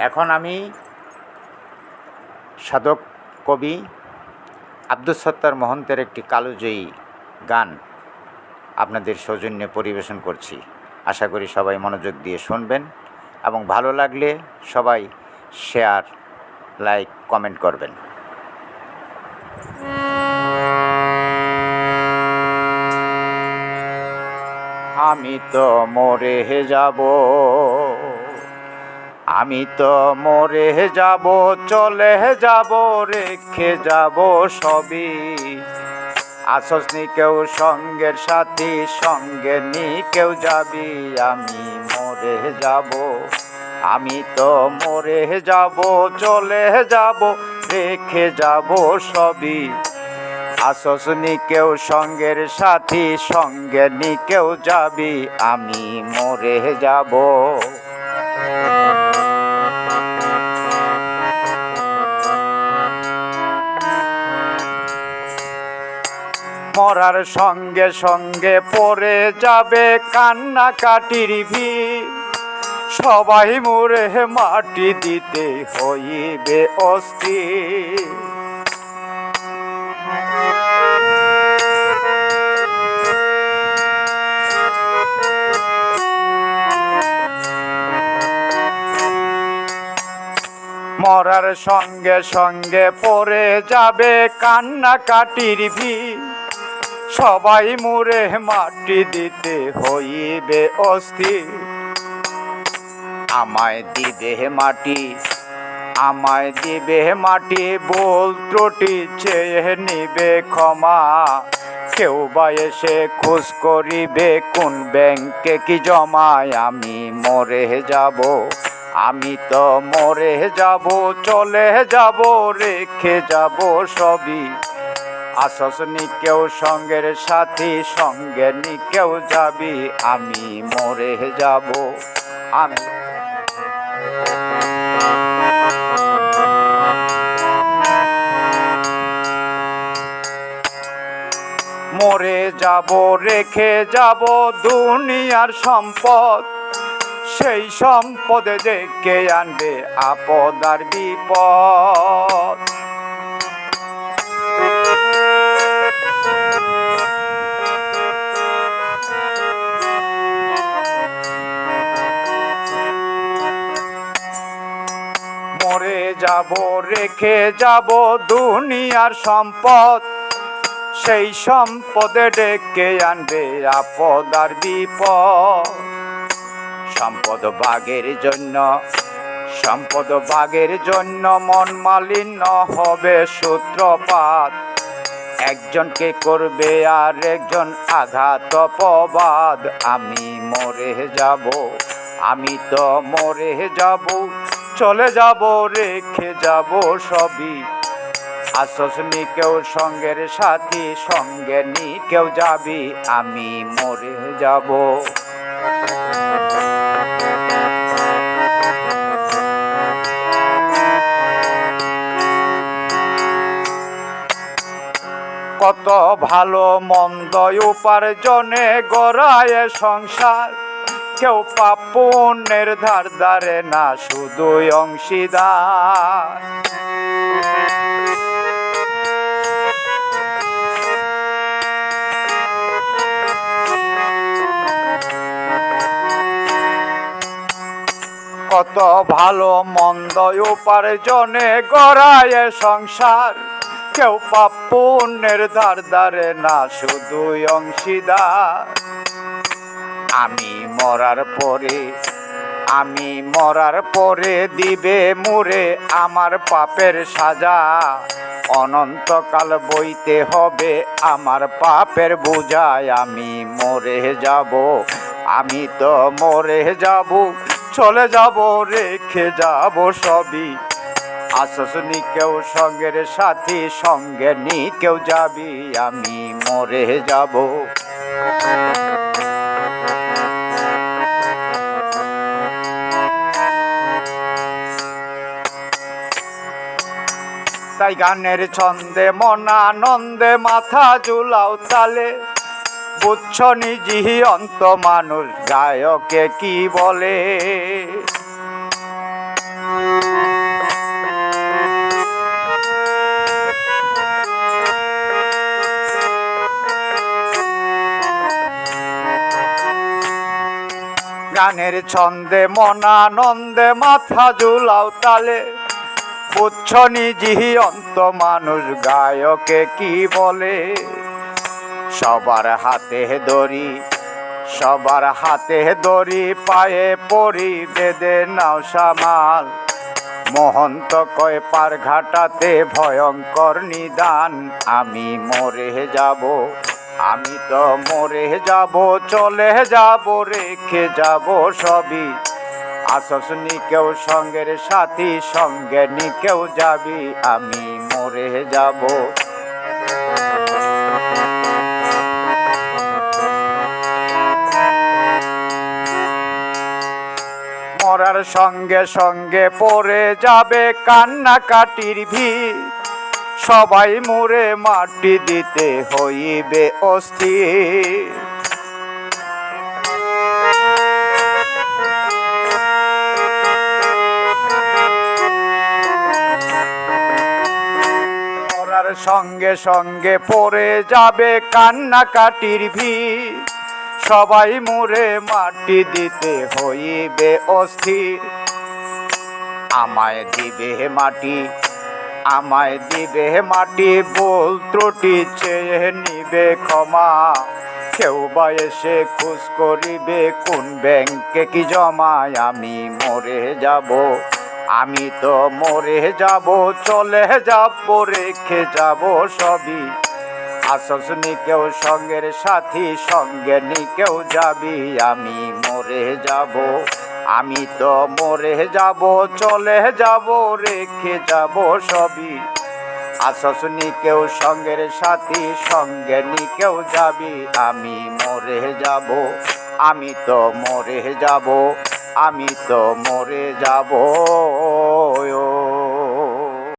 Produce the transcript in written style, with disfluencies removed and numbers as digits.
এখন আমি সাধক কবি আব্দুস সত্তার মহন্তের একটি কালজয়ী গান আপনাদের সৌজন্যে পরিবেশন করছি। আশা করি সবাই মনোযোগ দিয়ে শুনবেন এবং ভালো লাগলে সবাই শেয়ার, লাইক, কমেন্ট করবেন। আমি তো মরে যাব, আমি তো মরে যাব, চলে যাব, রেখে যাব সবই। আসস নি কেউ সঙ্গের সাথী, সঙ্গে নি কেউ যাবি। আমি মরে যাব, আমি তো মরে যাব, চলে যাব, রেখে যাব সবই। আসস নি কেউ সঙ্গের সাথী, সঙ্গে নি কেউ যাবি। আমি মরে যাব। মরার সঙ্গে সঙ্গে পড়ে যাবে কান্নাকাটির ভিড়। সবাই মরে মাটি দিতে হইবে অস্থির। মরার সঙ্গে সঙ্গে পড়ে যাবে কান্নাকাটির ভিড়। সবাই মুড়ে মাটি দিতে হইবে অস্থির। আমায় দিবে মাটি, আমায় দিবে মাটি, ভুল ত্রুটি চেয়ে নিবে ক্ষমা। কেউ বা এসে খোঁজ করিবে কোন ব্যাংকে কি জমায়। আমি মরে যাব, আমি তো মরে যাব, চলে যাব, রেখে যাব সবই। আসস নি কেউ সঙ্গের সাথী, সঙ্গে নি কেউ যাবি। আমি মরে যাব, আমি মরে যাব, রেখে যাব দুনিয়ার সম্পদ। সেই সম্পদে ডেকে আনবে আপদ আর বিপদ। মরে যাব, রেখে যাব দুনিয়ার সম্পদ। সেই সম্পদে ডেকে আনবে আপদ আর বিপদ। সম্পদ ভাগের জন্য, সম্পদ ভাগের জন্য মন মালিন্য হবে সূত্রপাত। একজনকে করবে আর একজন আঘাত অপবাদ। আমি মরে যাব, আমি তো মরে যাব, চলে যাব, রেখে যাব সবই। আসস নি কেউ সঙ্গের সাথী, সঙ্গে নি কেউ যাবি। আমি মরে যাব। কত ভালো মন্দ উপার্জনে গড়ায় সংসার। কেউ পাপ পুণ্যের ধার ধারে না, শুধুই অংশীদার। কত ভালো মন্দ উপার্জনে গড়ায় সংসার। কেউ পাপ পুণ্যের ধার ধারে না, শুধুই অংশীদার। আমি মরার পরে, আমি মরার পরে দিবে মুরে আমার পাপের সাজা। অনন্তকাল বইতে হবে আমার পাপের বোঝায়। আমি মরে যাব, আমি তো মরে যাব, চলে যাব, রেখে যাব সবই। আসস নি কেউ সঙ্গের সাথী, সঙ্গে নি কেউ যাবি। আমি মরে যাব। তাই গানের ছন্দে মনানন্দে মাথা ঝুলাও তালে। বুঝছ নিজি অন্ত মানুষ গায়কে কি বলে। গানের ছন্দে মনানন্দে মাথা ঝুলাও তালে, বুঝছ নিজি অন্ত মানুষ গায়কে কি বলে। সবার হাতে দড়ি, সবার হাতে দড়ি, পায়ে পরি বেঁধে নাও সামাল। মহন্ত কয় পার ঘাটাতে ভয়ঙ্কর নিদান, আমি মরে যাব, আমি তো মরে যাব, চলে যাব, রেখে যাব সবই। আসস নি কেউ সঙ্গের সাথী, সঙ্গে নি কেউ যাবি, আমি মরে যাব। মরার সঙ্গে সঙ্গে পড়ে যাবে কান্নাকাটির ভিড়, সবাই মুড়ে মাটি দিতে হইবে অস্থির। মরার সঙ্গে সঙ্গে পড়ে যাবে কান্নাকাটির ভিড়, সবাই মুড়ে মাটি দিতে হইবে অস্থির। আমায় দিবে মাটি, আমায় দিবে মাটি, ভুল ত্রুটি চেয়ে নিবে ক্ষমা। কেউ বা এসে খোঁজ করিবে কোন ব্যাংকে কি জমায়, আমি মরে যাব, আমি তো মরে যাব, চলে যাব, রেখে যাব সবই। আসস নি কেউ সঙ্গের সাথী, সঙ্গে নি কেউ যাবি, আমি মরে যাব, আমি তো মরে যাব, চলে যাব, রেখে যাব সবই। আসস নি কেউ সঙ্গের সাথী, সঙ্গে নি কেউ যাবি, আমি মরে যাব, আমি তো মরে যাব, আমি তো মরে যাব।